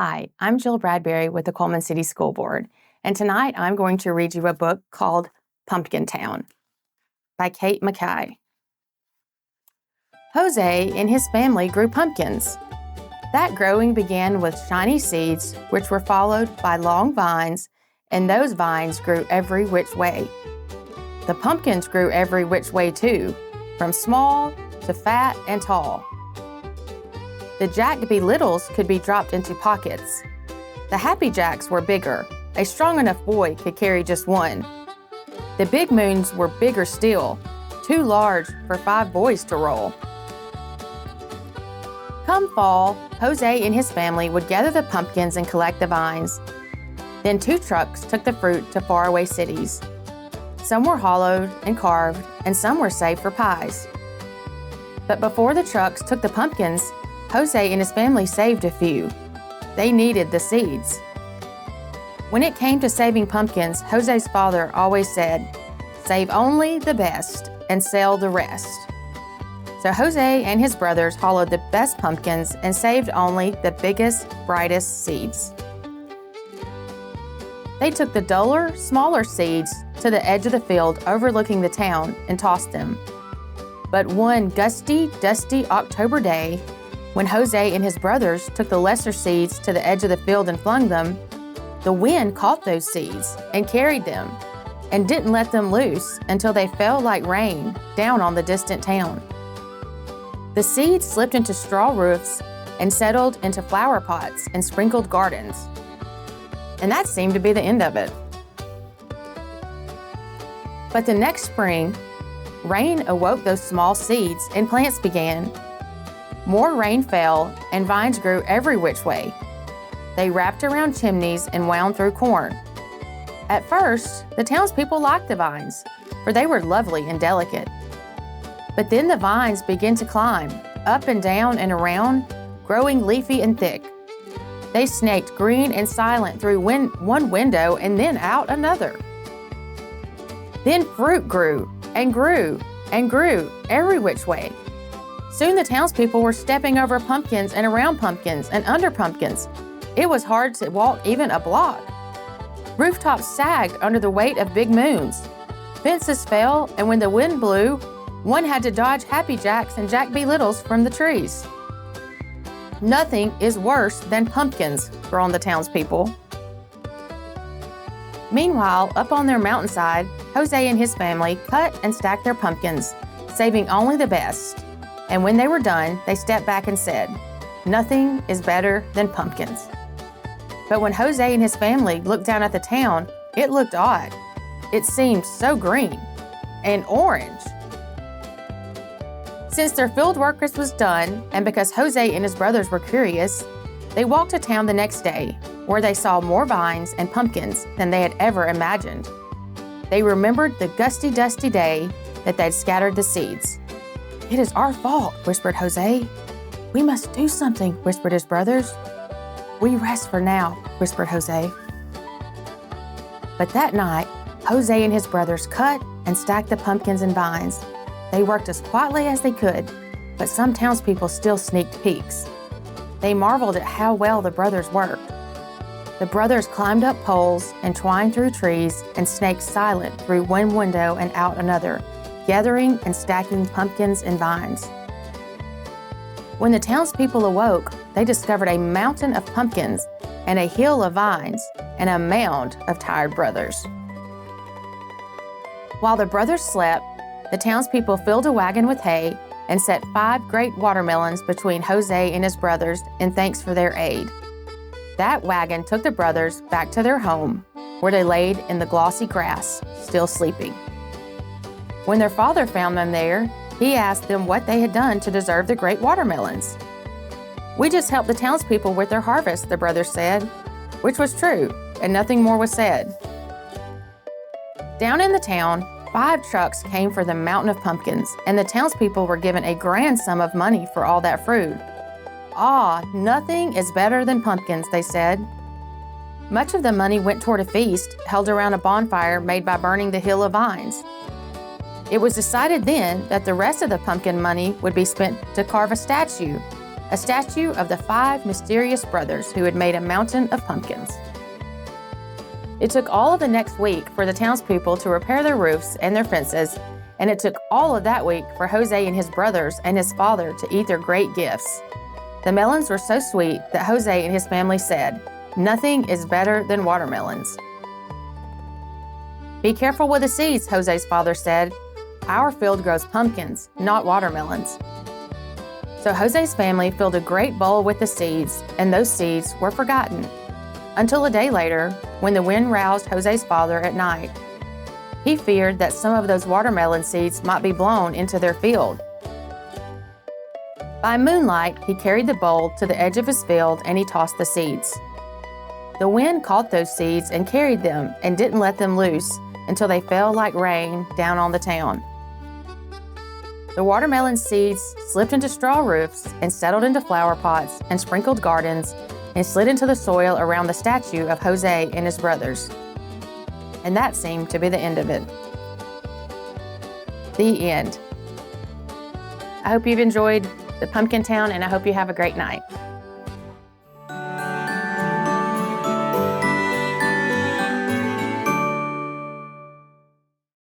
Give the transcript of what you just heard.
Hi, I'm Jill Bradberry with the Cullman City School Board, and tonight I'm going to read you a book called Pumpkin Town by Kate Mackay. Jose and his family grew pumpkins. That growing began with shiny seeds, which were followed by long vines, and those vines grew every which way. The pumpkins grew every which way too, from small to fat and tall. The Jack-be-littles could be dropped into pockets. The Happy Jacks were bigger. A strong enough boy could carry just one. The Big Moons were bigger still, too large for 5 boys to roll. Come fall, Jose and his family would gather the pumpkins and collect the vines. Then 2 trucks took the fruit to faraway cities. Some were hollowed and carved, and some were saved for pies. But before the trucks took the pumpkins, Jose and his family saved a few. They needed the seeds. When it came to saving pumpkins, Jose's father always said, "Save only the best and sell the rest." So Jose and his brothers hollowed the best pumpkins and saved only the biggest, brightest seeds. They took the duller, smaller seeds to the edge of the field overlooking the town and tossed them. But one gusty, dusty October day, when Jose and his brothers took the lesser seeds to the edge of the field and flung them, the wind caught those seeds and carried them and didn't let them loose until they fell like rain down on the distant town. The seeds slipped into straw roofs and settled into flower pots and sprinkled gardens. And that seemed to be the end of it. But the next spring, rain awoke those small seeds and plants began. More rain fell, and vines grew every which way. They wrapped around chimneys and wound through corn. At first, the townspeople liked the vines, for they were lovely and delicate. But then the vines began to climb, up and down and around, growing leafy and thick. They snaked green and silent through one window and then out another. Then fruit grew and grew and grew every which way. Soon the townspeople were stepping over pumpkins and around pumpkins and under pumpkins. It was hard to walk even a block. Rooftops sagged under the weight of big moons. Fences fell, and when the wind blew, one had to dodge Happy Jacks and Jack-be-littles from the trees. Nothing is worse than pumpkins, groaned the townspeople. Meanwhile, up on their mountainside, Jose and his family cut and stacked their pumpkins, saving only the best. And when they were done, they stepped back and said, "Nothing is better than pumpkins." But when Jose and his family looked down at the town, it looked odd. It seemed so green and orange. Since their field work was done, and because Jose and his brothers were curious, they walked to town the next day, where they saw more vines and pumpkins than they had ever imagined. They remembered the gusty, dusty day that they'd scattered the seeds. "It is our fault," whispered Jose. "We must do something," whispered his brothers. "We rest for now," whispered Jose. But that night, Jose and his brothers cut and stacked the pumpkins and vines. They worked as quietly as they could, but some townspeople still sneaked peeks. They marveled at how well the brothers worked. The brothers climbed up poles and twined through trees and snaked silent through one window and out another, gathering and stacking pumpkins and vines. When the townspeople awoke, they discovered a mountain of pumpkins and a hill of vines and a mound of tired brothers. While the brothers slept, the townspeople filled a wagon with hay and set 5 great watermelons between Jose and his brothers in thanks for their aid. That wagon took the brothers back to their home, where they laid in the glossy grass, still sleeping. When their father found them there, he asked them what they had done to deserve the great watermelons. "We just helped the townspeople with their harvest," the brothers said, which was true, and nothing more was said. Down in the town, 5 trucks came for the mountain of pumpkins, and the townspeople were given a grand sum of money for all that fruit. "Ah, nothing is better than pumpkins," they said. Much of the money went toward a feast held around a bonfire made by burning the hill of vines. It was decided then that the rest of the pumpkin money would be spent to carve a statue, a statue of the 5 mysterious brothers who had made a mountain of pumpkins. It took all of the next week for the townspeople to repair their roofs and their fences, and it took all of that week for Jose and his brothers and his father to eat their great gifts. The melons were so sweet that Jose and his family said, "Nothing is better than watermelons." "Be careful with the seeds," Jose's father said. "Our field grows pumpkins, not watermelons." So Jose's family filled a great bowl with the seeds, and those seeds were forgotten. Until a day later, when the wind roused Jose's father at night. He feared that some of those watermelon seeds might be blown into their field. By moonlight, he carried the bowl to the edge of his field and he tossed the seeds. The wind caught those seeds and carried them and didn't let them loose until they fell like rain down on the town. The watermelon seeds slipped into straw roofs and settled into flower pots and sprinkled gardens and slid into the soil around the statue of Jose and his brothers. And that seemed to be the end of it. The end. I hope you've enjoyed the Pumpkin Town, and I hope you have a great night.